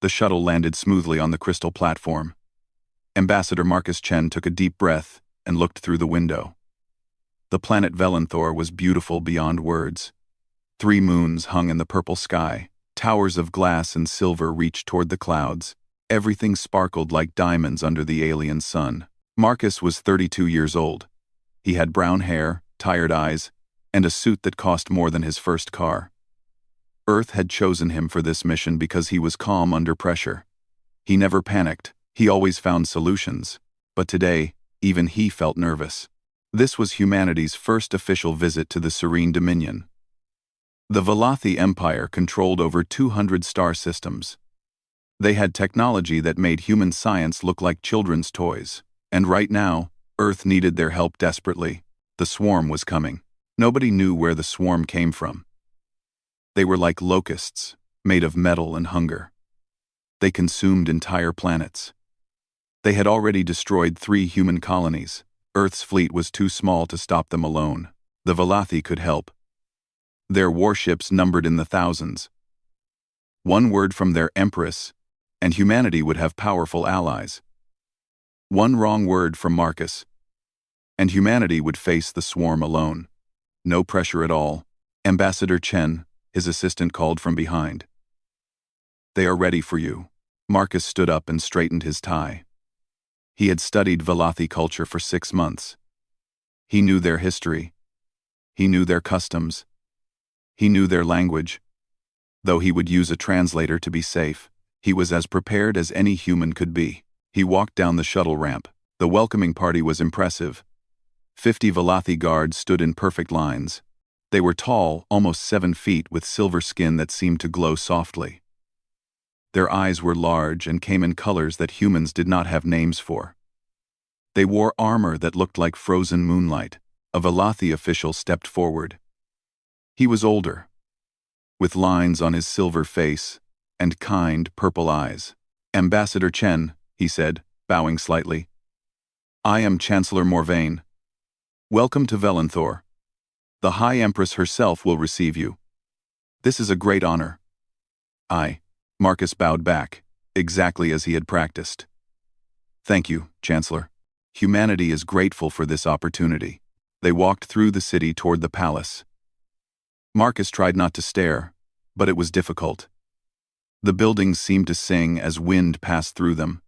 The shuttle landed smoothly on the crystal platform. Ambassador Marcus Chen took a deep breath and looked through the window. The planet Velenthor was beautiful beyond words. 3 moons hung in the purple sky. Towers of glass and silver reached toward the clouds. Everything sparkled like diamonds under the alien sun. Marcus was 32 years old. He had brown hair, tired eyes, and a suit that cost more than his first car. Earth had chosen him for this mission because he was calm under pressure. He never panicked. He always found solutions. But today, even he felt nervous. This was humanity's first official visit to the Serene Dominion. The Velothi Empire controlled over 200 star systems. They had technology that made human science look like children's toys. And right now, Earth needed their help desperately. The swarm was coming. Nobody knew where the swarm came from. They were like locusts, made of metal and hunger. They consumed entire planets. They had already destroyed 3 human colonies. Earth's fleet was too small to stop them alone. The Velothi could help. Their warships numbered in the thousands. One word from their empress, and humanity would have powerful allies. One wrong word from Marcus, and humanity would face the swarm alone. No pressure at all. Ambassador Chen, his assistant, called from behind. "They are ready for you." Marcus stood up and straightened his tie. He had studied Velothi culture for 6 months. He knew their history. He knew their customs. He knew their language. Though he would use a translator to be safe, he was as prepared as any human could be. He walked down the shuttle ramp. The welcoming party was impressive. 50 Velothi guards stood in perfect lines. They were tall, almost 7 feet, with silver skin that seemed to glow softly. Their eyes were large and came in colors that humans did not have names for. They wore armor that looked like frozen moonlight. A Velothi official stepped forward. He was older, with lines on his silver face and kind, purple eyes. "Ambassador Chen," he said, bowing slightly. "I am Chancellor Morvain. Welcome to Velenthor. The High Empress herself will receive you. This is a great honor." Marcus bowed back, exactly as he had practiced. "Thank you, Chancellor. Humanity is grateful for this opportunity." They walked through the city toward the palace. Marcus tried not to stare, but it was difficult. The buildings seemed to sing as wind passed through them.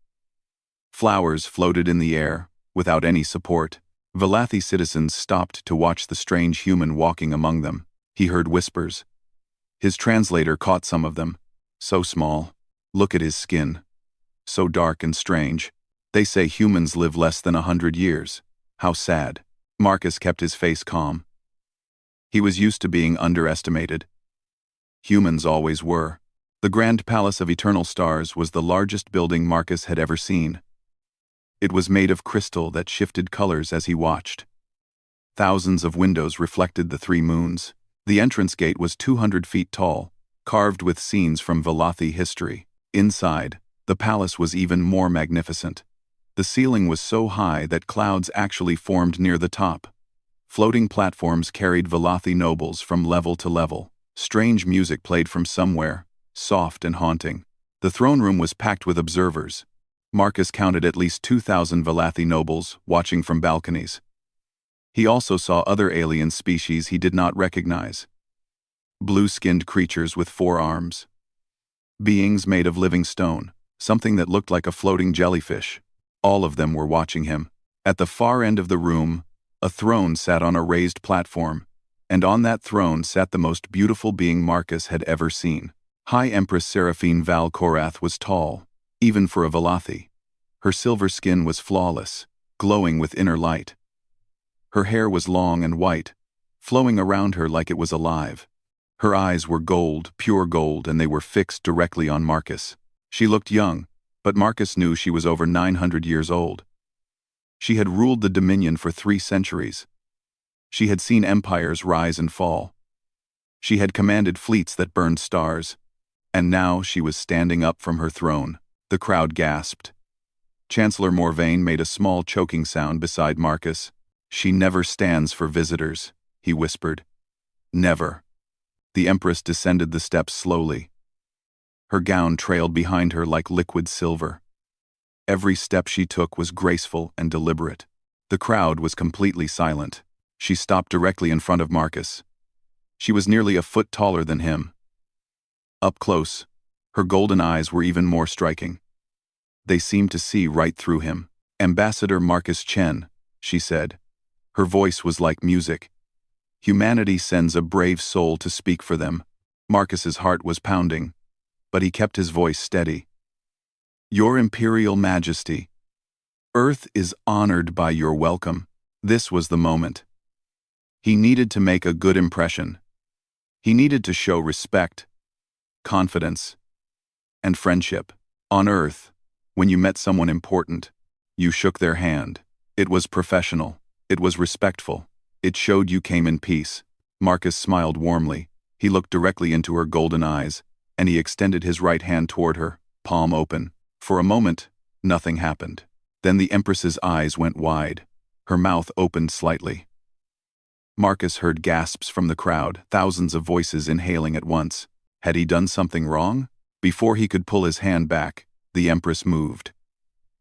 Flowers floated in the air, without any support. Velothi citizens stopped to watch the strange human walking among them. He heard whispers. His translator caught some of them. "So small. Look at his skin. So dark and strange. They say humans live less than 100 years. How sad." Marcus kept his face calm. He was used to being underestimated. Humans always were. The Grand Palace of Eternal Stars was the largest building Marcus had ever seen. It was made of crystal that shifted colors as he watched. Thousands of windows reflected the 3 moons. The entrance gate was 200 feet tall, carved with scenes from Velothi history. Inside, the palace was even more magnificent. The ceiling was so high that clouds actually formed near the top. Floating platforms carried Velothi nobles from level to level. Strange music played from somewhere, soft and haunting. The throne room was packed with observers. Marcus counted at least 2,000 Velothi nobles watching from balconies. He also saw other alien species he did not recognize. Blue-skinned creatures with 4 arms. Beings made of living stone, something that looked like a floating jellyfish. All of them were watching him. At the far end of the room, a throne sat on a raised platform, and on that throne sat the most beautiful being Marcus had ever seen. High Empress Seraphine Val Korath was tall, even for a Velothi. Her silver skin was flawless, glowing with inner light. Her hair was long and white, flowing around her like it was alive. Her eyes were gold, pure gold, and they were fixed directly on Marcus. She looked young, but Marcus knew she was over 900 years old. She had ruled the Dominion for 3 centuries. She had seen empires rise and fall. She had commanded fleets that burned stars. And now she was standing up from her throne. The crowd gasped. Chancellor Morvain made a small choking sound beside Marcus. "She never stands for visitors," he whispered. "Never." The Empress descended the steps slowly. Her gown trailed behind her like liquid silver. Every step she took was graceful and deliberate. The crowd was completely silent. She stopped directly in front of Marcus. She was nearly a foot taller than him. Up close, her golden eyes were even more striking. They seemed to see right through him. "Ambassador Marcus Chen," she said. Her voice was like music. "Humanity sends a brave soul to speak for them." Marcus's heart was pounding, but he kept his voice steady. "Your Imperial Majesty, Earth is honored by your welcome." This was the moment. He needed to make a good impression. He needed to show respect, confidence, and friendship. On Earth, when you met someone important, you shook their hand. It was professional. It was respectful. It showed you came in peace. Marcus smiled warmly. He looked directly into her golden eyes, and he extended his right hand toward her, palm open. For a moment, nothing happened. Then the Empress's eyes went wide. Her mouth opened slightly. Marcus heard gasps from the crowd, thousands of voices inhaling at once. Had he done something wrong? Before he could pull his hand back, the Empress moved.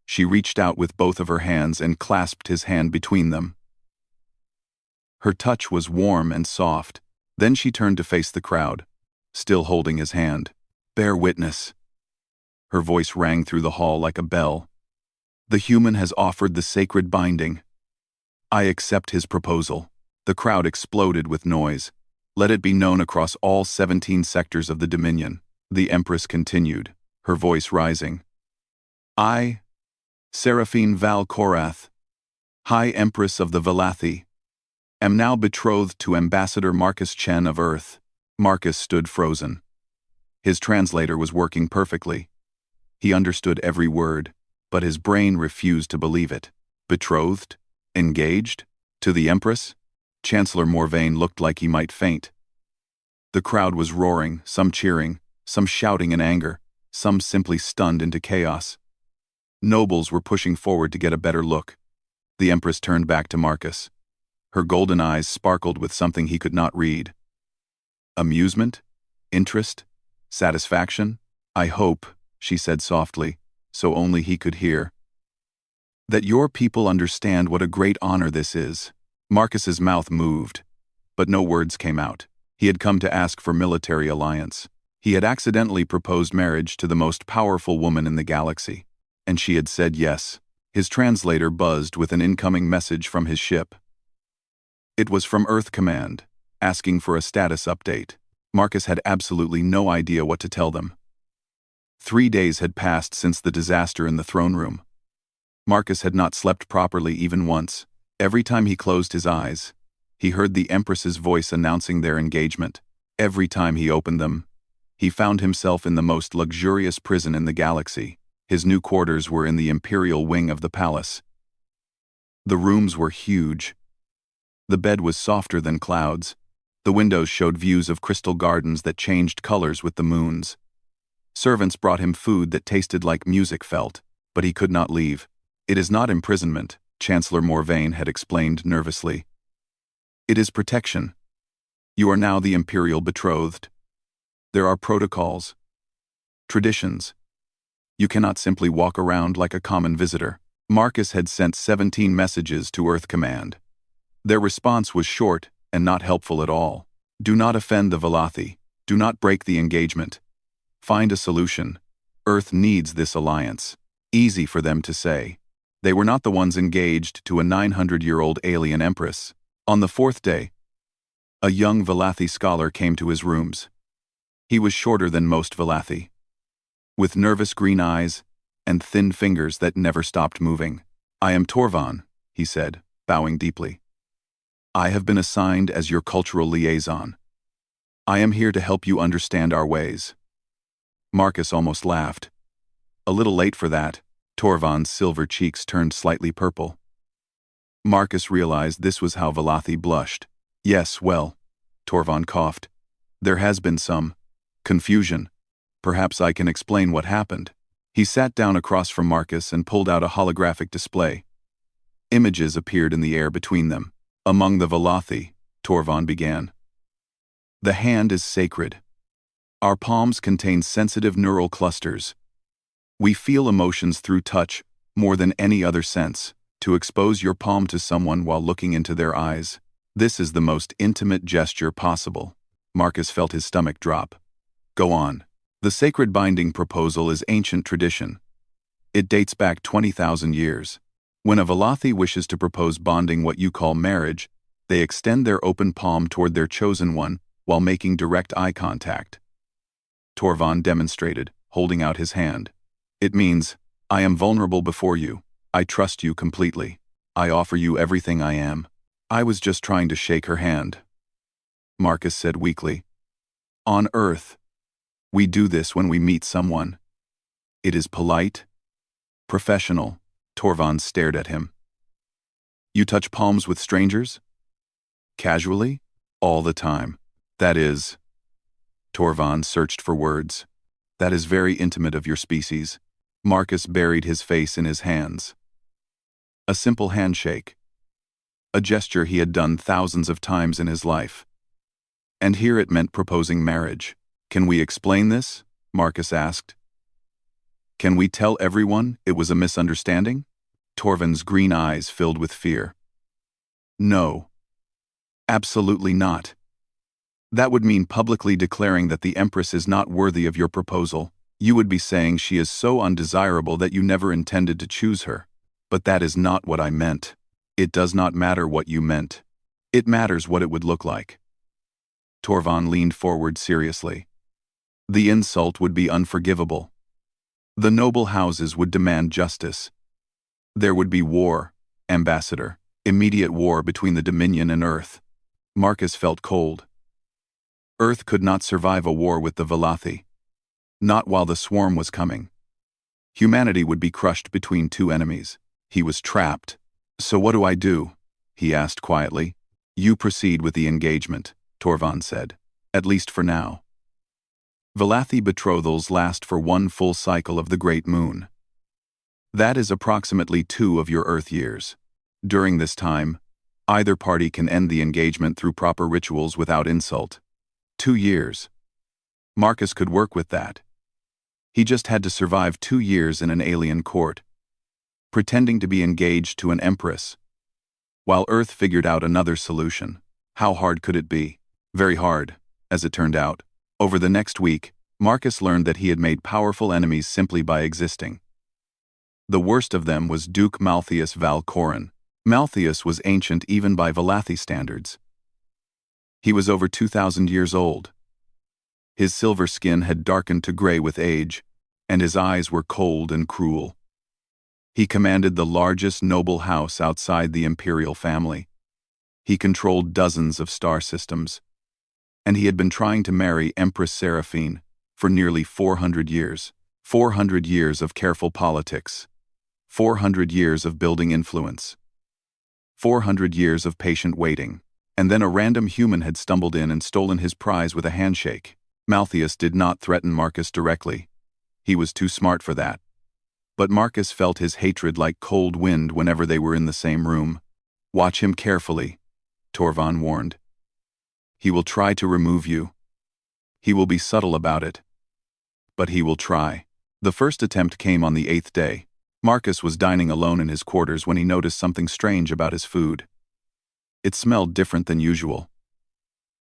She reached out with both of her hands and clasped his hand between them. Her touch was warm and soft. Then she turned to face the crowd, still holding his hand. "Bear witness." Her voice rang through the hall like a bell. "The human has offered the sacred binding. I accept his proposal." The crowd exploded with noise. "Let it be known across all 17 sectors of the Dominion," the Empress continued, her voice rising. "I, Seraphine Val Korath, High Empress of the Valathi, am now betrothed to Ambassador Marcus Chen of Earth." Marcus stood frozen. His translator was working perfectly. He understood every word, but his brain refused to believe it. Betrothed? Engaged? To the Empress? Chancellor Morvain looked like he might faint. The crowd was roaring, some cheering, some shouting in anger, some simply stunned into chaos. Nobles were pushing forward to get a better look. The Empress turned back to Marcus. Her golden eyes sparkled with something he could not read. Amusement? Interest? Satisfaction? "I hope," she said softly, so only he could hear, "that your people understand what a great honor this is." Marcus's mouth moved, but no words came out. He had come to ask for military alliance. He had accidentally proposed marriage to the most powerful woman in the galaxy, and she had said yes. His translator buzzed with an incoming message from his ship. It was from Earth Command, asking for a status update. Marcus had absolutely no idea what to tell them. 3 days had passed since the disaster in the throne room. Marcus had not slept properly even once. Every time he closed his eyes, he heard the Empress's voice announcing their engagement. Every time he opened them, he found himself in the most luxurious prison in the galaxy. His new quarters were in the imperial wing of the palace. The rooms were huge. The bed was softer than clouds. The windows showed views of crystal gardens that changed colors with the moons. Servants brought him food that tasted like music felt, but he could not leave. "It is not imprisonment," Chancellor Morvain had explained nervously. "It is protection. You are now the imperial betrothed. There are protocols, traditions. You cannot simply walk around like a common visitor." Marcus had sent 17 messages to Earth Command. Their response was short and not helpful at all. "Do not offend the Valathi. Do not break the engagement. Find a solution. Earth needs this alliance." Easy for them to say. They were not the ones engaged to a 900-year-old alien empress. On the 4th day, a young Valathi scholar came to his rooms. He was shorter than most Valathi, with nervous green eyes and thin fingers that never stopped moving. "I am Torvan," he said, bowing deeply. "I have been assigned as your cultural liaison. I am here to help you understand our ways." Marcus almost laughed. A little late for that. Torvan's silver cheeks turned slightly purple. Marcus realized this was how Valathi blushed. "Yes, well," Torvan coughed. "There has been some confusion. Perhaps I can explain what happened." He sat down across from Marcus and pulled out a holographic display. Images appeared in the air between them. "Among the Valathi," Torvan began, "the hand is sacred. Our palms contain sensitive neural clusters. We feel emotions through touch more than any other sense. To expose your palm to someone while looking into their eyes, this is the most intimate gesture possible. Marcus felt his stomach drop. Go on. The sacred binding proposal is ancient tradition. It dates back 20,000 years. When a Velothi wishes to propose bonding, what you call marriage, they extend their open palm toward their chosen one while making direct eye contact. Torvald demonstrated, holding out his hand. It means, I am vulnerable before you. I trust you completely. I offer you everything I am. I was just trying to shake her hand. Marcus said weakly. On Earth, we do this when we meet someone. It is polite, professional. Torvald stared at him. You touch palms with strangers? Casually? All the time. That is... Torvald searched for words. That is very intimate of your species. Marcus buried his face in his hands. A simple handshake. A gesture he had done thousands of times in his life. And here it meant proposing marriage. Can we explain this? Marcus asked. Can we tell everyone it was a misunderstanding? Torvald's green eyes filled with fear. No. Absolutely not. That would mean publicly declaring that the Empress is not worthy of your proposal. You would be saying she is so undesirable that you never intended to choose her. But that is not what I meant. It does not matter what you meant. It matters what it would look like. Torvald leaned forward seriously. The insult would be unforgivable. The noble houses would demand justice. There would be war, Ambassador, immediate war between the Dominion and Earth. Marcus felt cold. Earth could not survive a war with the Velothi. Not while the swarm was coming. Humanity would be crushed between two enemies. He was trapped. So what do I do? He asked quietly. You proceed with the engagement, Torvald said. At least for now. Velothi betrothals last for one full cycle of the Great Moon. That is approximately 2 of your Earth years. During this time, either party can end the engagement through proper rituals without insult. 2 years. Marcus could work with that. He just had to survive 2 years in an alien court, pretending to be engaged to an empress, while Earth figured out another solution. How hard could it be? Very hard, as it turned out. Over the next week, Marcus learned that he had made powerful enemies simply by existing. The worst of them was Duke Malthius Valcorin. Malthius was ancient even by Velothi standards. He was over 2,000 years old. His silver skin had darkened to gray with age, and his eyes were cold and cruel. He commanded the largest noble house outside the imperial family. He controlled dozens of star systems. And he had been trying to marry Empress Seraphine for nearly 400 years. 400 years of careful politics. 400 years of building influence. 400 years of patient waiting. And then a random human had stumbled in and stolen his prize with a handshake. Malthius did not threaten Marcus directly. He was too smart for that. But Marcus felt his hatred like cold wind whenever they were in the same room. Watch him carefully, Torvald warned. He will try to remove you. He will be subtle about it. But he will try. The first attempt came on the 8th day. Marcus was dining alone in his quarters when he noticed something strange about his food. It smelled different than usual.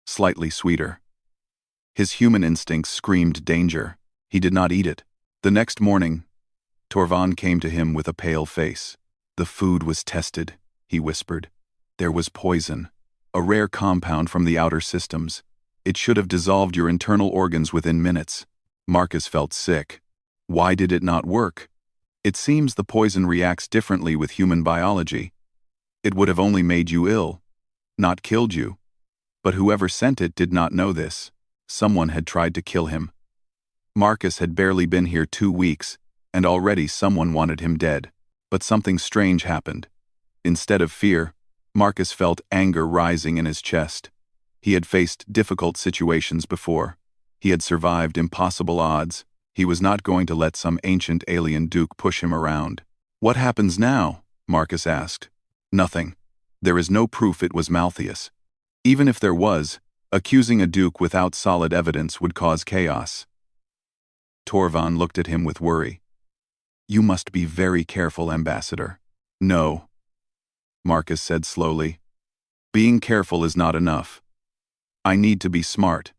Slightly sweeter. His human instincts screamed danger. He did not eat it. The next morning, Torvald came to him with a pale face. The food was tested, he whispered. There was poison, a rare compound from the outer systems. It should have dissolved your internal organs within minutes. Marcus felt sick. Why did it not work? It seems the poison reacts differently with human biology. It would have only made you ill, not killed you. But whoever sent it did not know this. Someone had tried to kill him. Marcus had barely been here 2 weeks, and already someone wanted him dead. But something strange happened. Instead of fear, Marcus felt anger rising in his chest. He had faced difficult situations before. He had survived impossible odds. He was not going to let some ancient alien duke push him around. What happens now? Marcus asked. Nothing. There is no proof it was Malthius. Even if there was, Accusing a duke without solid evidence would cause chaos. Torvan looked at him with worry. You must be very careful, Ambassador. No, Marcus said slowly. Being careful is not enough. I need to be smart.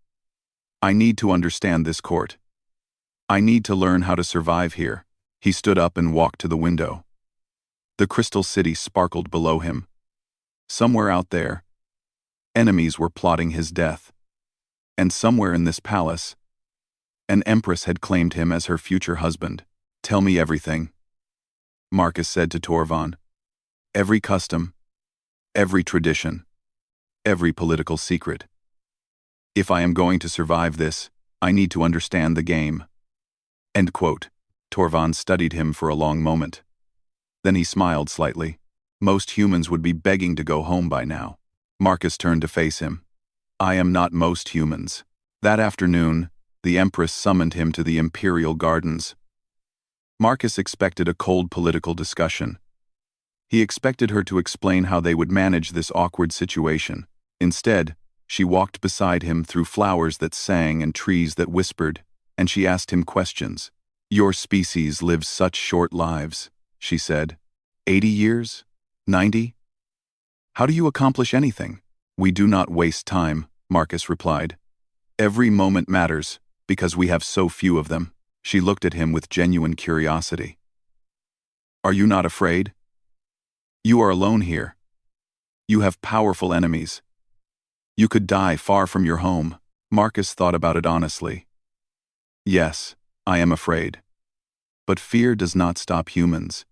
I need to understand this court. I need to learn how to survive here. He stood up and walked to the window. The crystal city sparkled below him. Somewhere out there, enemies were plotting his death. And somewhere in this palace, an empress had claimed him as her future husband. Tell me everything, Marcus said to Torvan. Every custom, every tradition, every political secret. If I am going to survive this, I need to understand the game. End quote. Torvan studied him for a long moment. Then he smiled slightly. Most humans would be begging to go home by now. Marcus turned to face him. I am not most humans. That afternoon, the Empress summoned him to the Imperial Gardens. Marcus expected a cold political discussion. He expected her to explain how they would manage this awkward situation. Instead, she walked beside him through flowers that sang and trees that whispered, and she asked him questions. Your species lives such short lives, she said. 80 years? 90? How do you accomplish anything? We do not waste time, Marcus replied. Every moment matters, because we have so few of them. She looked at him with genuine curiosity. Are you not afraid? You are alone here. You have powerful enemies. You could die far from your home. Marcus thought about it honestly. Yes, I am afraid. But fear does not stop humans.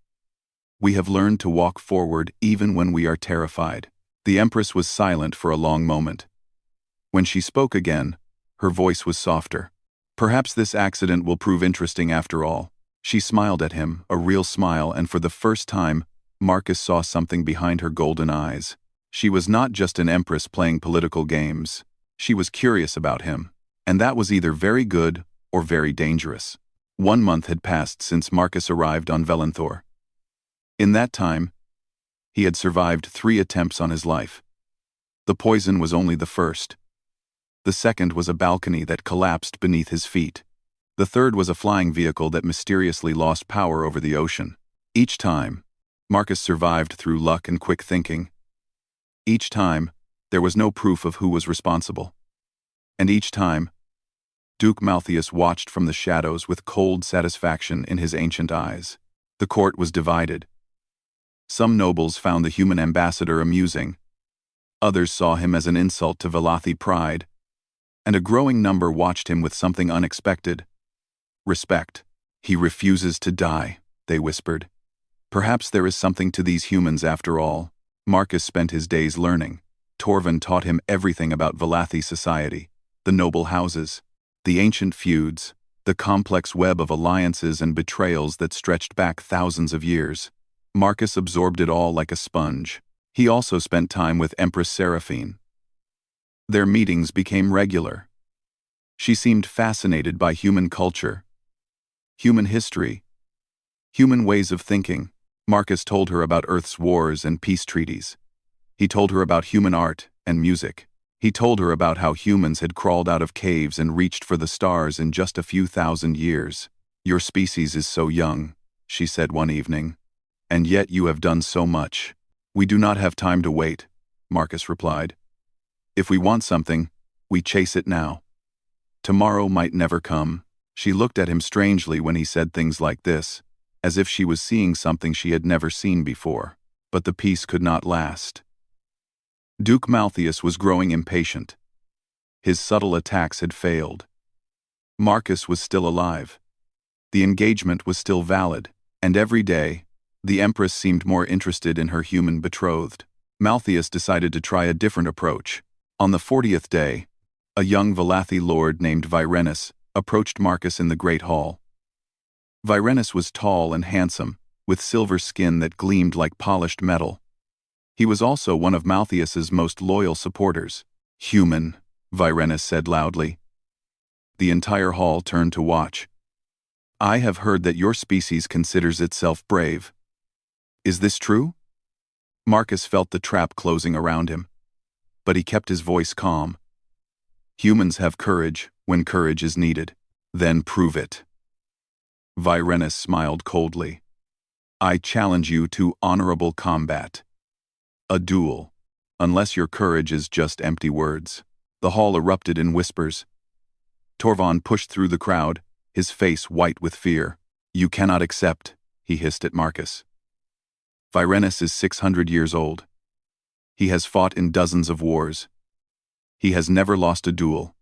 We have learned to walk forward even when we are terrified. The Empress was silent for a long moment. When she spoke again, her voice was softer. Perhaps this accident will prove interesting after all. She smiled at him, a real smile, and for the first time, Marcus saw something behind her golden eyes. She was not just an empress playing political games. She was curious about him, and that was either very good or very dangerous. 1 month had passed since Marcus arrived on Velenthor. In that time, he had survived 3 attempts on his life. The poison was only the first. The second was a balcony that collapsed beneath his feet. The third was a flying vehicle that mysteriously lost power over the ocean. Each time, Marcus survived through luck and quick thinking. Each time, there was no proof of who was responsible. And each time, Duke Malthius watched from the shadows with cold satisfaction in his ancient eyes. The court was divided. Some nobles found the human ambassador amusing. Others saw him as an insult to Velothi pride. And a growing number watched him with something unexpected. Respect. He refuses to die, they whispered. Perhaps there is something to these humans after all. Marcus spent his days learning. Torvan taught him everything about Velothi society, the noble houses, the ancient feuds, the complex web of alliances and betrayals that stretched back thousands of years. Marcus absorbed it all like a sponge. He also spent time with Empress Seraphine. Their meetings became regular. She seemed fascinated by human culture, human history, human ways of thinking. Marcus told her about Earth's wars and peace treaties. He told her about human art and music. He told her about how humans had crawled out of caves and reached for the stars in just a few thousand years. Your species is so young, she said one evening. And yet you have done so much. We do not have time to wait, Marcus replied. If we want something, we chase it now. Tomorrow might never come. She looked at him strangely when he said things like this, as if she was seeing something she had never seen before. But the peace could not last. Duke Malthius was growing impatient. His subtle attacks had failed. Marcus was still alive. The engagement was still valid, and every day, the Empress seemed more interested in her human betrothed. Malthius decided to try a different approach. On the 40th day, a young Velothi lord named Virenus approached Marcus in the Great Hall. Virenus was tall and handsome, with silver skin that gleamed like polished metal. He was also one of Malthius's most loyal supporters. Human, Virenus said loudly. The entire hall turned to watch. I have heard that your species considers itself brave. Is this true? Marcus felt the trap closing around him. But he kept his voice calm. Humans have courage when courage is needed. Then prove it. Virenus smiled coldly. I challenge you to honorable combat. A duel. Unless your courage is just empty words. The hall erupted in whispers. Torvon pushed through the crowd, his face white with fear. You cannot accept, he hissed at Marcus. Virenus is 600 years old. He has fought in dozens of wars. He has never lost a duel.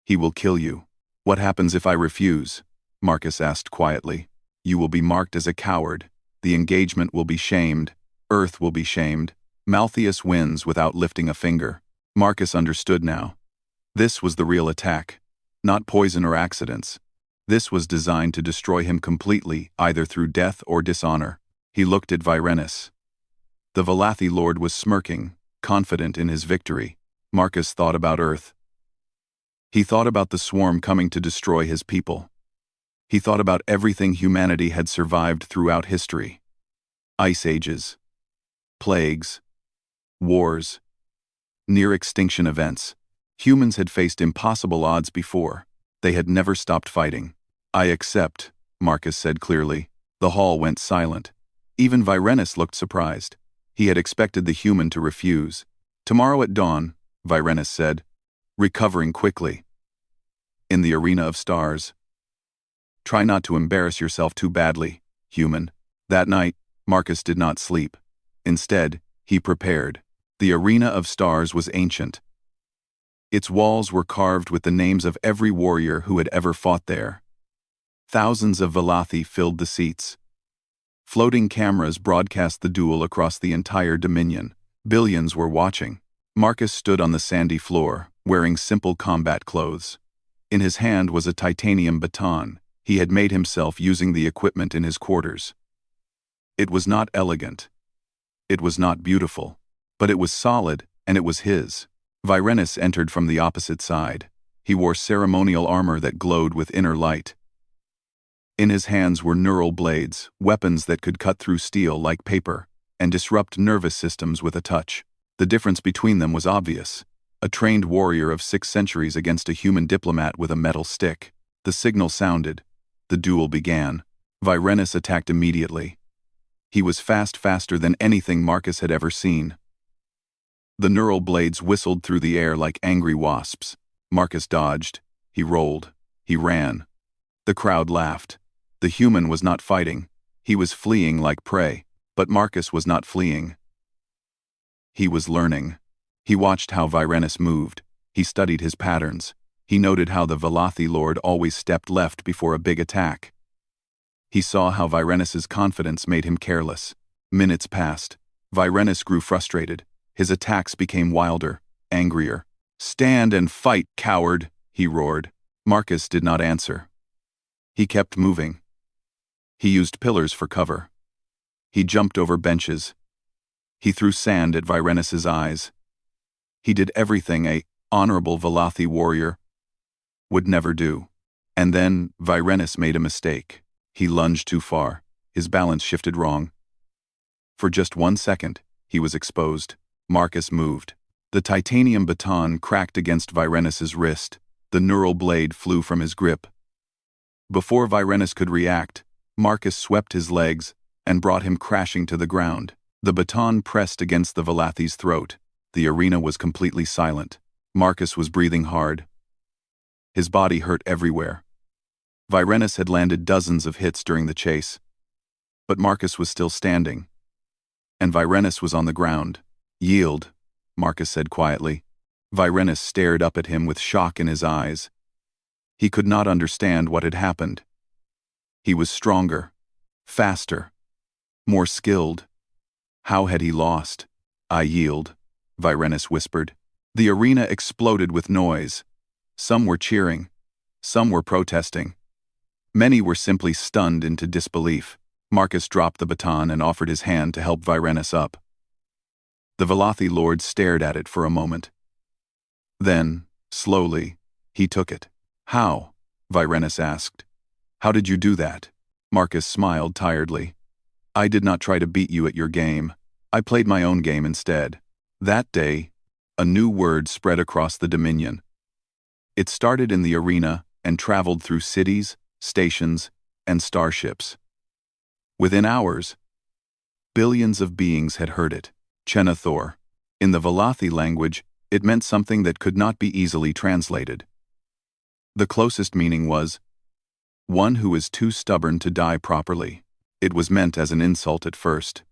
He will kill you. What happens if I refuse? Marcus asked quietly. You will be marked as a coward. The engagement will be shamed. Earth will be shamed. Malthius wins without lifting a finger. Marcus understood now. This was the real attack. Not poison or accidents. This was designed to destroy him completely, either through death or dishonor. He looked at Virenus. The Valathi Lord was smirking, confident in his victory. Marcus thought about Earth. He thought about the swarm coming to destroy his people. He thought about everything humanity had survived throughout history. Ice ages. Plagues. Wars. Near-extinction events. Humans had faced impossible odds before. They had never stopped fighting. I accept, Marcus said clearly. The hall went silent. Even Virenus looked surprised. He had expected the human to refuse. Tomorrow at dawn, Virenus said, recovering quickly. In the arena of stars. Try not to embarrass yourself too badly, human. That night, Marcus did not sleep. Instead, he prepared. The arena of stars was ancient. Its walls were carved with the names of every warrior who had ever fought there. Thousands of Valathi filled the seats. Floating cameras broadcast the duel across the entire dominion. Billions were watching. Marcus stood on the sandy floor, wearing simple combat clothes. In his hand was a titanium baton. He had made himself using the equipment in his quarters. It was not elegant. It was not beautiful. But it was solid, and it was his. Virenus entered from the opposite side. He wore ceremonial armor that glowed with inner light. In his hands were neural blades, weapons that could cut through steel like paper, and disrupt nervous systems with a touch. The difference between them was obvious. A trained warrior of 6 centuries against a human diplomat with a metal stick. The signal sounded. The duel began. Virenus attacked immediately. He was faster than anything Marcus had ever seen. The neural blades whistled through the air like angry wasps. Marcus dodged. He rolled. He ran. The crowd laughed. The human was not fighting. He was fleeing like prey. But Marcus was not fleeing. He was learning. He watched how Virenus moved. He studied his patterns. He noted how the Valathi Lord always stepped left before a big attack. He saw how Virenus's confidence made him careless. Minutes passed. Virenus grew frustrated. His attacks became wilder, angrier. Stand and fight, coward, he roared. Marcus did not answer. He kept moving. He used pillars for cover. He jumped over benches. He threw sand at Virenus's eyes. He did everything a honorable Valathi warrior would never do. And then Virenus made a mistake. He lunged too far. His balance shifted wrong. For just 1 second, he was exposed. Marcus moved. The titanium baton cracked against Virenus's wrist. The neural blade flew from his grip. Before Virenus could react, Marcus swept his legs and brought him crashing to the ground. The baton pressed against the Valathi's throat. The arena was completely silent. Marcus was breathing hard. His body hurt everywhere. Virenus had landed dozens of hits during the chase. But Marcus was still standing. And Virenus was on the ground. Yield, Marcus said quietly. Virenus stared up at him with shock in his eyes. He could not understand what had happened. He was stronger, faster, more skilled. How had he lost? I yield, Virenus whispered. The arena exploded with noise. Some were cheering. Some were protesting. Many were simply stunned into disbelief. Marcus dropped the baton and offered his hand to help Virenus up. The Valathi Lord stared at it for a moment. Then, slowly, he took it. How? Virenus asked. How did you do that? Marcus smiled tiredly. I did not try to beat you at your game. I played my own game instead. That day, a new word spread across the Dominion. It started in the arena and traveled through cities, stations, and starships. Within hours, billions of beings had heard it. Chenathor. In the Valathi language, it meant something that could not be easily translated. The closest meaning was, one who is too stubborn to die properly. It was meant as an insult at first.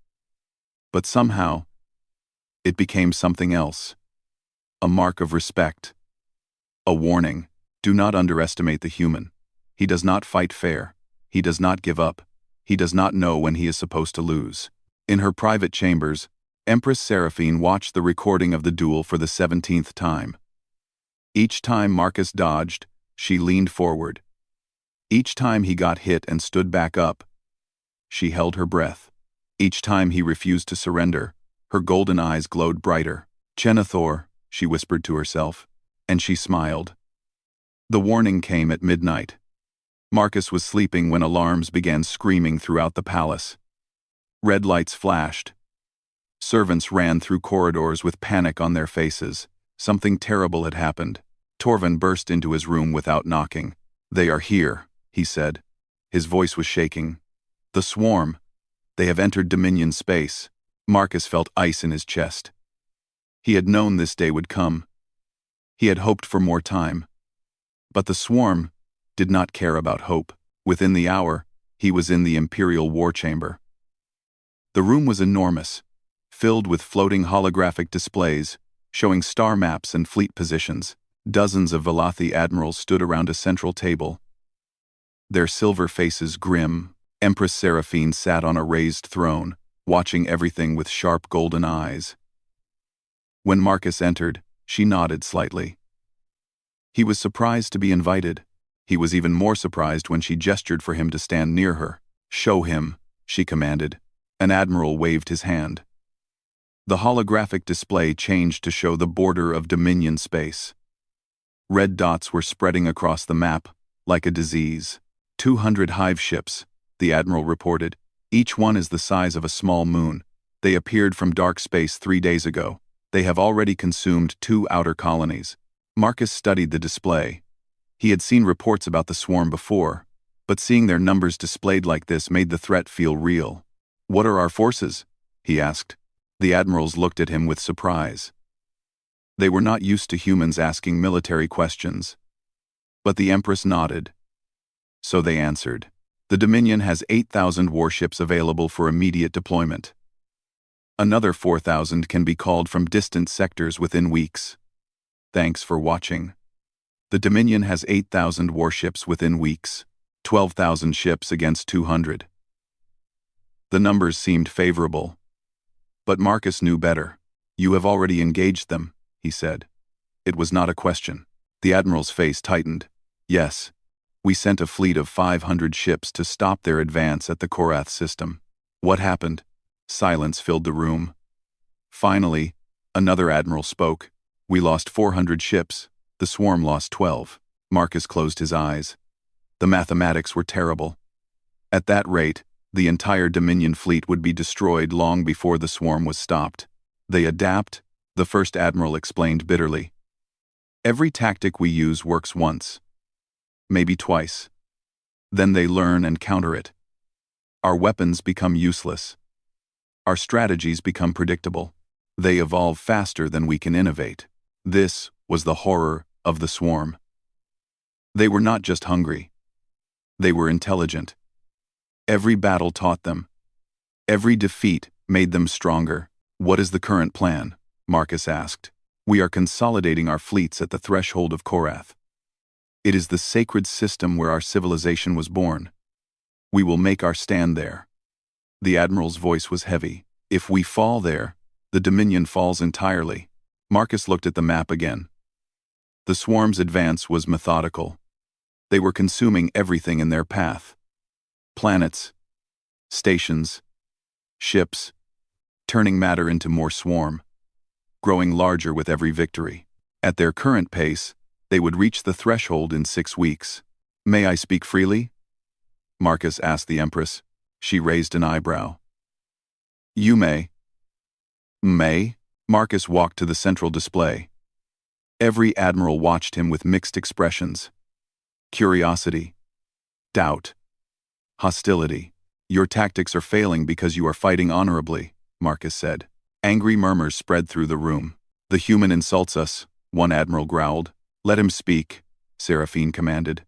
But somehow, it became something else. A mark of respect. A warning, do not underestimate the human. He does not fight fair. He does not give up. He does not know when he is supposed to lose. In her private chambers, Empress Seraphine watched the recording of the duel for the 17th time. Each time Marcus dodged, she leaned forward. Each time he got hit and stood back up, she held her breath. Each time he refused to surrender, her golden eyes glowed brighter. Chenathor, she whispered to herself, and she smiled. The warning came at midnight. Marcus was sleeping when alarms began screaming throughout the palace. Red lights flashed. Servants ran through corridors with panic on their faces. Something terrible had happened. Torvin burst into his room without knocking. "They are here," he said. His voice was shaking. "The swarm. They have entered Dominion space." Marcus felt ice in his chest. He had known this day would come. He had hoped for more time. But the swarm did not care about hope. Within the hour, he was in the Imperial War Chamber. The room was enormous, filled with floating holographic displays, showing star maps and fleet positions. Dozens of Valathi admirals stood around a central table. Their silver faces grim. Empress Seraphine sat on a raised throne, watching everything with sharp golden eyes. When Marcus entered, she nodded slightly. He was surprised to be invited. He was even more surprised when she gestured for him to stand near her. "Show him," she commanded. An admiral waved his hand. The holographic display changed to show the border of Dominion space. Red dots were spreading across the map, like a disease. 200 hive ships, the admiral reported. Each one is the size of a small moon. They appeared from dark space 3 days ago. They have already consumed 2 outer colonies. Marcus studied the display. He had seen reports about the swarm before, but seeing their numbers displayed like this made the threat feel real. "What are our forces?" he asked. The admirals looked at him with surprise. They were not used to humans asking military questions. But the Empress nodded. So they answered. "The Dominion has 8,000 warships available for immediate deployment. Another 4,000 can be called from distant sectors within weeks. Thanks for watching. The Dominion has 8,000 warships within weeks, 12,000 ships against 200. The numbers seemed favorable. But Marcus knew better. "You have already engaged them," he said. It was not a question. The admiral's face tightened. "Yes. We sent a fleet of 500 ships to stop their advance at the Korath system." "What happened?" Silence filled the room. Finally, another admiral spoke. "We lost 400 ships. The swarm lost 12. Marcus closed his eyes. The mathematics were terrible. At that rate, the entire Dominion fleet would be destroyed long before the swarm was stopped. "They adapt," the first admiral explained bitterly. "Every tactic we use works once. Maybe twice. Then they learn and counter it. Our weapons become useless. Our strategies become predictable. They evolve faster than we can innovate." This was the horror of the swarm. They were not just hungry. They were intelligent. Every battle taught them. Every defeat made them stronger. "What is the current plan?" Marcus asked. "We are consolidating our fleets at the threshold of Korath. It is the sacred system where our civilization was born. We will make our stand there." The admiral's voice was heavy. "If we fall there, the Dominion falls entirely." Marcus looked at the map again. The swarm's advance was methodical. They were consuming everything in their path. Planets, stations, ships, turning matter into more swarm, growing larger with every victory. At their current pace, they would reach the threshold in 6 weeks. "May I speak freely?" Marcus asked the Empress. She raised an eyebrow. "You may." "May?" Marcus walked to the central display. Every admiral watched him with mixed expressions. Curiosity, doubt, hostility. "Your tactics are failing because you are fighting honorably," Marcus said. Angry murmurs spread through the room. "The human insults us," one admiral growled. "Let him speak," Seraphine commanded.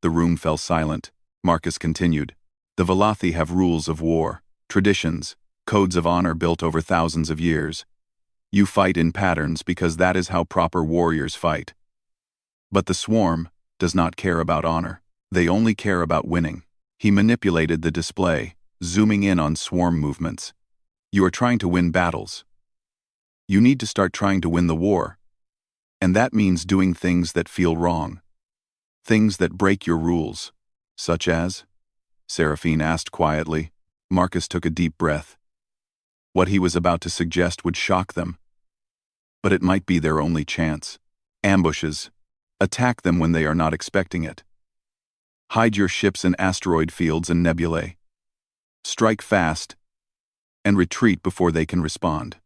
The room fell silent. Marcus continued. "The Velothi have rules of war, traditions, codes of honor built over thousands of years. You fight in patterns because that is how proper warriors fight. But the swarm does not care about honor. They only care about winning." He manipulated the display, zooming in on swarm movements. "You are trying to win battles. You need to start trying to win the war. And that means doing things that feel wrong. Things that break your rules." "Such as?" Seraphine asked quietly. Marcus took a deep breath. What he was about to suggest would shock them. But it might be their only chance. Ambushes. Attack them when they are not expecting it. Hide your ships in asteroid fields and nebulae. Strike fast, and retreat before they can respond.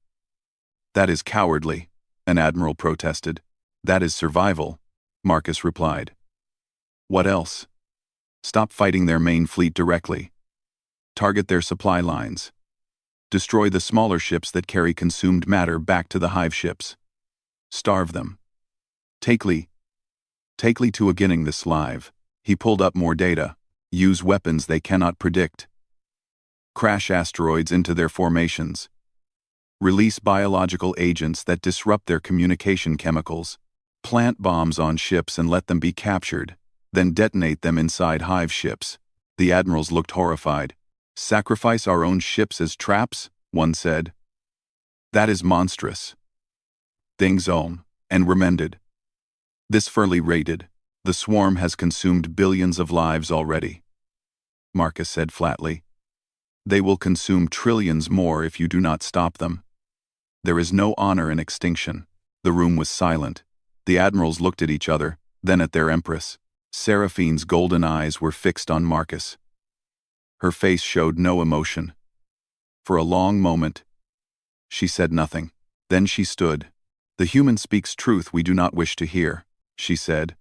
"That is cowardly," an admiral protested. "That is survival," Marcus replied. "What else?" "Stop fighting their main fleet directly. Target their supply lines. Destroy the smaller ships that carry consumed matter back to the hive ships. Starve them. Take Lee to beginning this live." He pulled up more data. "Use weapons they cannot predict. Crash asteroids into their formations. Release biological agents that disrupt their communication chemicals. Plant bombs on ships and let them be captured, then detonate them inside hive ships." The admirals looked horrified. "Sacrifice our own ships as traps?" one said. "That is monstrous." Ding Zone, and remended. "This Furley rated. The swarm has consumed billions of lives already," Marcus said flatly. "They will consume trillions more if you do not stop them. There is no honor in extinction." The room was silent. The admirals looked at each other, then at their empress. Seraphine's golden eyes were fixed on Marcus. Her face showed no emotion. For a long moment, she said nothing. Then she stood. "The human speaks truth we do not wish to hear," she said.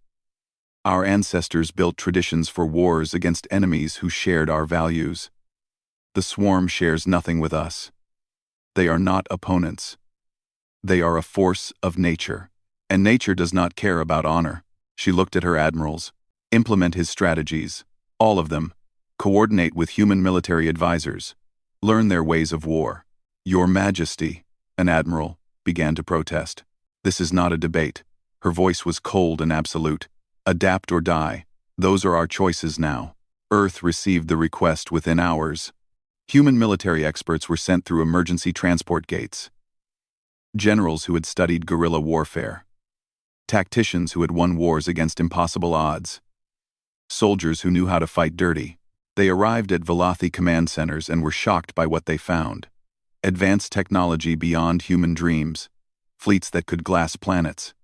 "Our ancestors built traditions for wars against enemies who shared our values. The swarm shares nothing with us. They are not opponents. They are a force of nature. And nature does not care about honor." She looked at her admirals. "Implement his strategies. All of them. Coordinate with human military advisors. Learn their ways of war." "Your Majesty," an admiral began to protest. "This is not a debate." Her voice was cold and absolute. "Adapt or die. Those are our choices now." Earth received the request within hours. Human military experts were sent through emergency transport gates. Generals who had studied guerrilla warfare. Tacticians who had won wars against impossible odds. Soldiers who knew how to fight dirty. They arrived at Velothi command centers and were shocked by what they found. Advanced technology beyond human dreams. Fleets that could glass planets.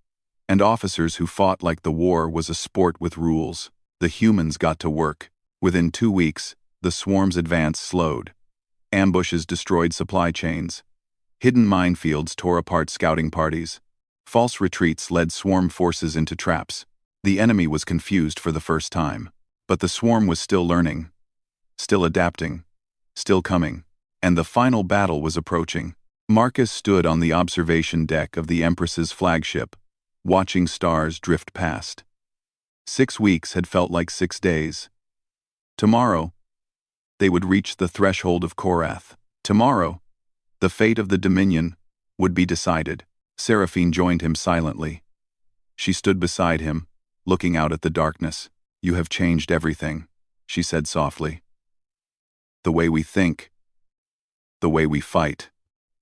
And officers who fought like the war was a sport with rules. The humans got to work. Within 2 weeks, the swarm's advance slowed. Ambushes destroyed supply chains. Hidden minefields tore apart scouting parties. False retreats led swarm forces into traps. The enemy was confused for the first time. But the swarm was still learning. Still adapting. Still coming. And the final battle was approaching. Marcus stood on the observation deck of the Empress's flagship, watching stars drift past. 6 weeks had felt like 6 days. Tomorrow, they would reach the threshold of Korath. Tomorrow, the fate of the Dominion would be decided. Seraphine joined him silently. She stood beside him, looking out at the darkness. "You have changed everything," she said softly. "The way we think. The way we fight.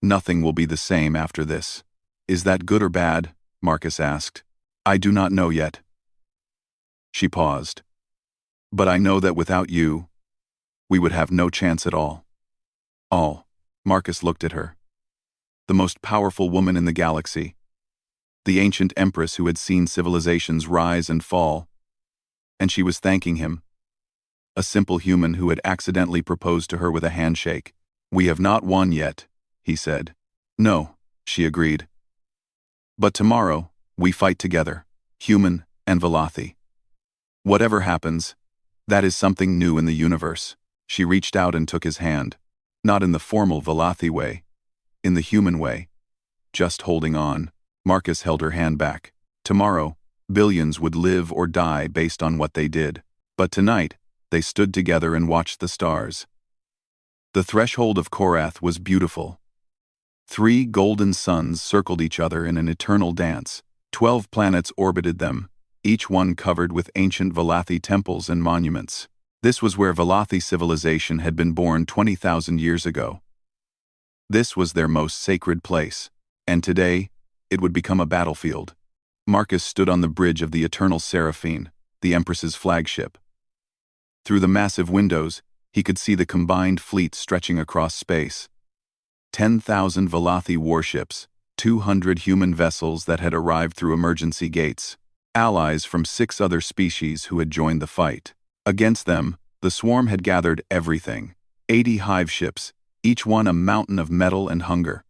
Nothing will be the same after this." "Is that good or bad?" Marcus asked. "I do not know yet." She paused. "But I know that without you, we would have no chance at all." "All." Marcus looked at her. The most powerful woman in the galaxy. The ancient empress who had seen civilizations rise and fall. And she was thanking him. A simple human who had accidentally proposed to her with a handshake. "We have not won yet," he said. "No," she agreed. "But tomorrow, We fight together, human and Velothi. Whatever happens, that is something new in the universe. She reached out and took his hand, not in the formal Velothi way, in the human way. Just holding on. Marcus held her hand back. Tomorrow, billions would live or die based on what they did. But tonight, they stood together and watched the stars. The threshold of Korath was beautiful. 3 golden suns circled each other in an eternal dance. 12 planets orbited them, each one covered with ancient Velothi temples and monuments. This was where Velothi civilization had been born 20,000 years ago. This was their most sacred place, and today, it would become a battlefield. Marcus stood on the bridge of the Eternal Seraphine, the Empress's flagship. Through the massive windows, he could see the combined fleet stretching across space. 10,000 Velothi warships, 200 human vessels that had arrived through emergency gates, allies from 6 other species who had joined the fight. Against them, the swarm had gathered everything. 80 hive ships, each one a mountain of metal and hunger.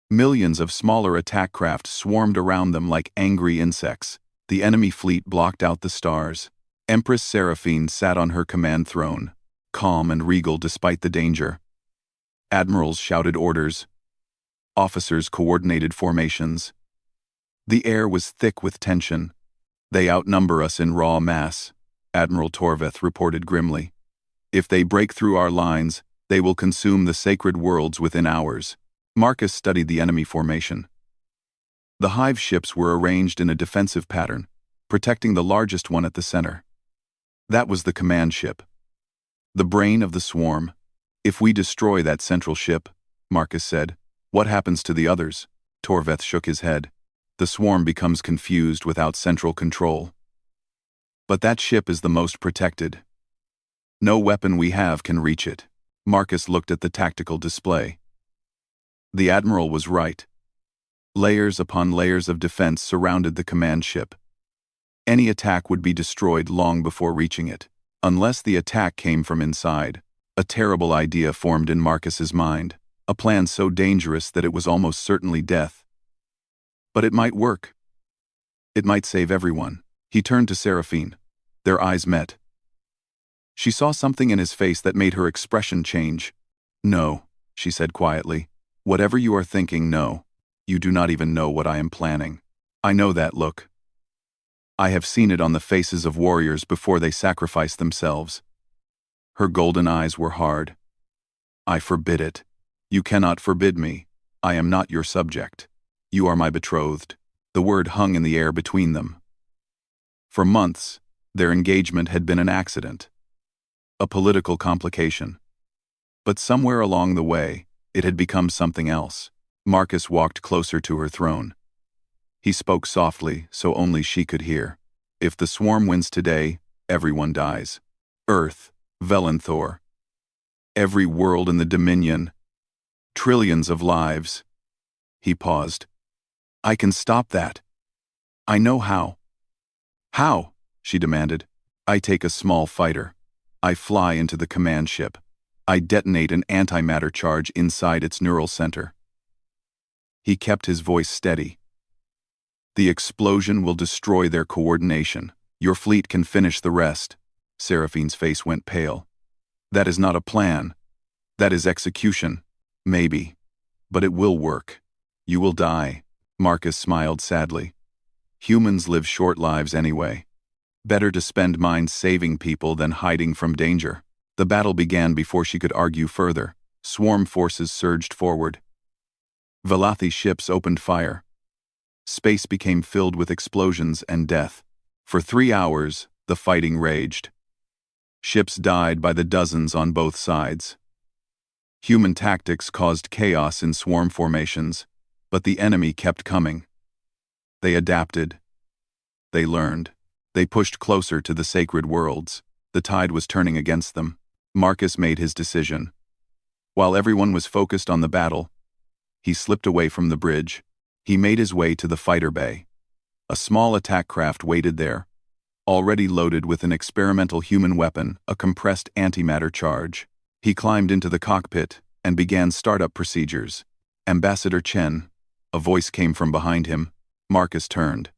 Millions of smaller attack craft swarmed around them like angry insects. The enemy fleet blocked out the stars. Empress Seraphine sat on her command throne, calm and regal despite the danger. Admirals shouted orders. Officers coordinated formations. The air was thick with tension. "They outnumber us in raw mass," Admiral Torveth reported grimly. "If they break through our lines, they will consume the sacred worlds within hours." Marcus studied the enemy formation. The hive ships were arranged in a defensive pattern, protecting the largest one at the center. That was the command ship, the brain of the swarm. "If we destroy that central ship," Marcus said, "what happens to the others?" Torveth shook his head. "The swarm becomes confused without central control. But that ship is the most protected. No weapon we have can reach it." Marcus looked at the tactical display. The Admiral was right. Layers upon layers of defense surrounded the command ship. Any attack would be destroyed long before reaching it, unless the attack came from inside. A terrible idea formed in Marcus's mind, a plan so dangerous that it was almost certainly death. But it might work. It might save everyone. He turned to Seraphine. Their eyes met. She saw something in his face that made her expression change. "No," she said quietly. "Whatever you are thinking, no. You do not even know what I am planning. I know that look. I have seen it on the faces of warriors before they sacrifice themselves." Her golden eyes were hard. "I forbid it. You cannot forbid me. I am not your subject. You are my betrothed." The word hung in the air between them. For months, their engagement had been an accident, a political complication. But somewhere along the way, it had become something else. Marcus walked closer to her throne. He spoke softly so only she could hear. "If the swarm wins today, everyone dies. Earth, Velenthor. Every world in the Dominion. Trillions of lives." He paused. "I can stop that. I know how." "How?" she demanded. "I take a small fighter. I fly into the command ship. I detonate an antimatter charge inside its neural center." He kept his voice steady. "The explosion will destroy their coordination. Your fleet can finish the rest." Seraphine's face went pale. "That is not a plan. That is execution. Maybe. But it will work. You will die." Marcus smiled sadly. "Humans live short lives anyway. Better to spend mine saving people than hiding from danger." The battle began before she could argue further. Swarm forces surged forward. Velothi ships opened fire. Space became filled with explosions and death. For 3 hours, the fighting raged. Ships died by the dozens on both sides. Human tactics caused chaos in swarm formations, but the enemy kept coming. They adapted. They learned. They pushed closer to the sacred worlds. The tide was turning against them. Marcus made his decision. While everyone was focused on the battle, he slipped away from the bridge. He made his way to the fighter bay. A small attack craft waited there, already loaded with an experimental human weapon, a compressed antimatter charge. He climbed into the cockpit and began startup procedures. "Ambassador Chen," a voice came from behind him. Marcus turned.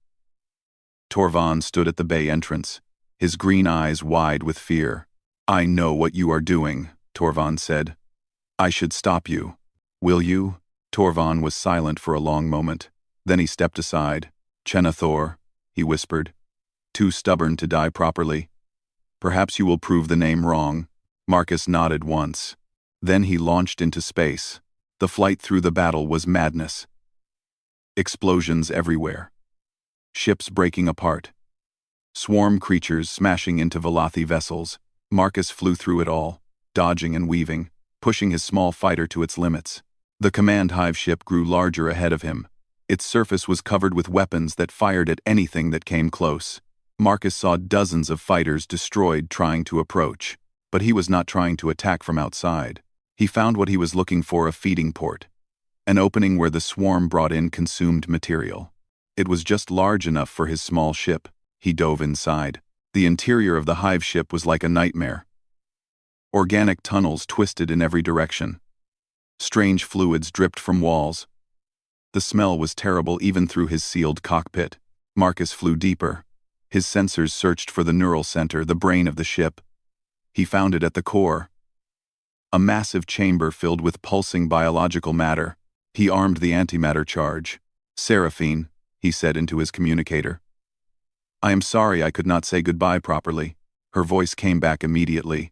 Torvald stood at the bay entrance, his green eyes wide with fear. "I know what you are doing," Torvald said. "I should stop you. Will you?" Torvald was silent for a long moment. Then he stepped aside. "Chenathor," he whispered. "Too stubborn to die properly. Perhaps you will prove the name wrong." Marcus nodded once. Then he launched into space. The flight through the battle was madness. Explosions everywhere. Ships breaking apart. Swarm creatures smashing into Velothi vessels. Marcus flew through it all, dodging and weaving, pushing his small fighter to its limits. The command hive ship grew larger ahead of him. Its surface was covered with weapons that fired at anything that came close. Marcus saw dozens of fighters destroyed trying to approach, but he was not trying to attack from outside. He found what he was looking for: a feeding port, an opening where the swarm brought in consumed material. It was just large enough for his small ship. He dove inside. The interior of the hive ship was like a nightmare. Organic tunnels twisted in every direction. Strange fluids dripped from walls. The smell was terrible even through his sealed cockpit. Marcus flew deeper. His sensors searched for the neural center, the brain of the ship. He found it at the core. A massive chamber filled with pulsing biological matter. He armed the antimatter charge. "Seraphine," he said into his communicator. "I am sorry I could not say goodbye properly." Her voice came back immediately.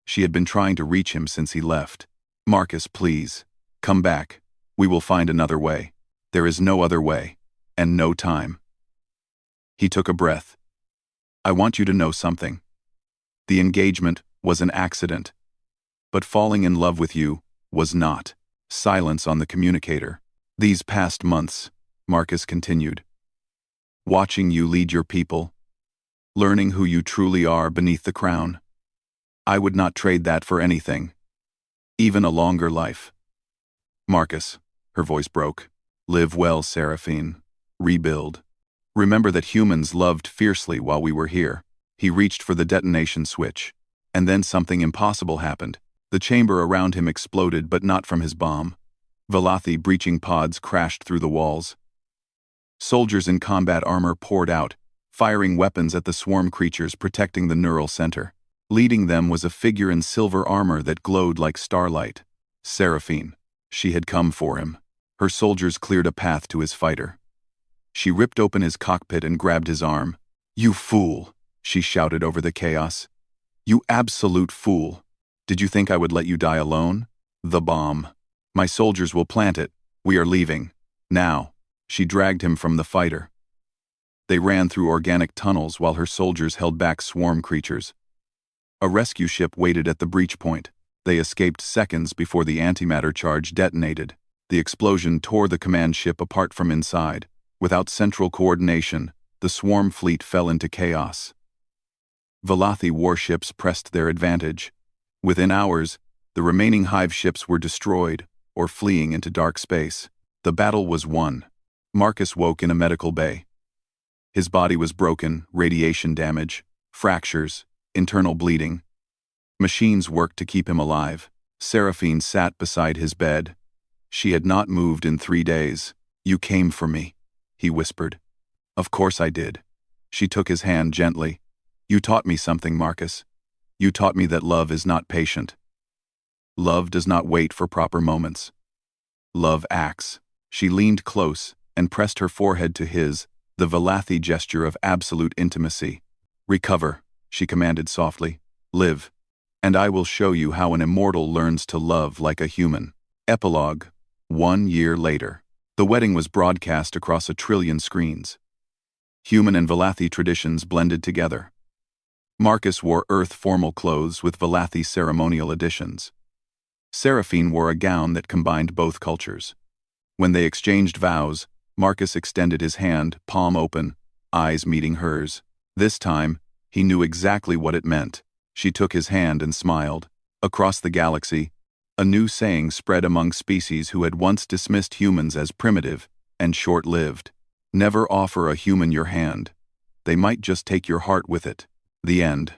She had been trying to reach him since he left. "Marcus, please. Come back. We will find another way. There is no other way. And no time." He took a breath. "I want you to know something. The engagement was an accident. But falling in love with you was not." Silence on the communicator. "These past months," Marcus continued, "watching you lead your people, learning who you truly are beneath the crown, I would not trade that for anything. Even a longer life." "Marcus," her voice broke. "Live well, Seraphine. Rebuild. Remember that humans loved fiercely while we were here." He reached for the detonation switch. And then something impossible happened. The chamber around him exploded, but not from his bomb. Velothi breaching pods crashed through the walls. Soldiers in combat armor poured out, firing weapons at the swarm creatures protecting the neural center. Leading them was a figure in silver armor that glowed like starlight. Seraphine. She had come for him. Her soldiers cleared a path to his fighter. She ripped open his cockpit and grabbed his arm. "You fool," she shouted over the chaos. "You absolute fool. Did you think I would let you die alone? The bomb. My soldiers will plant it. We are leaving. Now." She dragged him from the fighter. They ran through organic tunnels while her soldiers held back swarm creatures. A rescue ship waited at the breach point. They escaped seconds before the antimatter charge detonated. The explosion tore the command ship apart from inside. Without central coordination, the swarm fleet fell into chaos. Velothi warships pressed their advantage. Within hours, the remaining hive ships were destroyed or fleeing into dark space. The battle was won. Marcus woke in a medical bay. His body was broken, radiation damage, fractures, internal bleeding. Machines worked to keep him alive. Seraphine sat beside his bed. She had not moved in 3 days. "You came for me," he whispered. "Of course I did." She took his hand gently. "You taught me something, Marcus. You taught me that love is not patient. Love does not wait for proper moments. Love acts." She leaned close and pressed her forehead to his, the Velothi gesture of absolute intimacy. "Recover," she commanded softly. "Live, and I will show you how an immortal learns to love like a human." Epilogue. 1 year later. The wedding was broadcast across 1 trillion screens. Human and Velothi traditions blended together. Marcus wore Earth formal clothes with Velothi ceremonial additions. Seraphine wore a gown that combined both cultures. When they exchanged vows, Marcus extended his hand, palm open, eyes meeting hers. This time, he knew exactly what it meant. She took his hand and smiled. Across the galaxy, a new saying spread among species who had once dismissed humans as primitive and short-lived. Never offer a human your hand. They might just take your heart with it. The end.